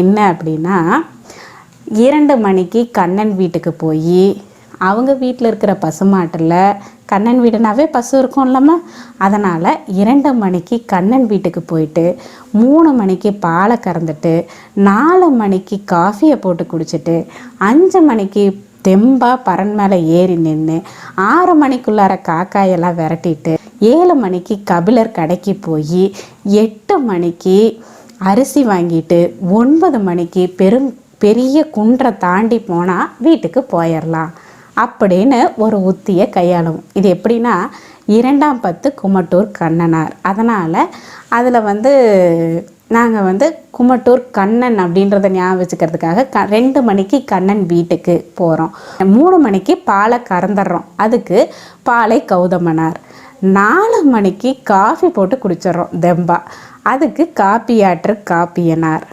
என்ன அப்படின்னா, 2 மணிக்கு கண்ணன் வீட்டுக்கு போய் அவங்க வீட்டில் இருக்கிற பசுமாட்டில், கண்ணன் வீடுனாவே பசு இருக்கும் இல்லாம, அதனால் 2 மணிக்கு கண்ணன் வீட்டுக்கு போயிட்டு 3 மணிக்கு பாலை கறந்துட்டு 4 மணிக்கு காஃபியை போட்டு குடிச்சிட்டு 5 மணிக்கு தெம்பா பறன் மேலே ஏறி நின்று 6 மணிக்குள்ளார காக்காயெல்லாம் விரட்டிட்டு 7 மணிக்கு கபிலர் கடைக்கு போய் 8 மணிக்கு அரிசி வாங்கிட்டு 9 மணிக்கு பெரிய குன்றை தாண்டி போனால் வீட்டுக்கு போயிடலாம் அப்படின்னு ஒரு உத்தியை கையாளும். இது எப்படின்னா, 2ஆம் பத்து குமட்டூர் கண்ணனார். அதனால் அதில் நாங்கள் குமட்டூர் கண்ணன் அப்படின்றத ஞாபகம் வச்சுக்கிறதுக்காக 2 மணிக்கு கண்ணன் வீட்டுக்கு போகிறோம். 3 மணிக்கு பாலை கறந்துடுறோம், அதுக்கு பாலை கௌதமனார். 4 மணிக்கு காஃபி போட்டு குடிச்சிட்றோம் தெம்பா, அதுக்கு காப்பியாற்று காப்பியனார்.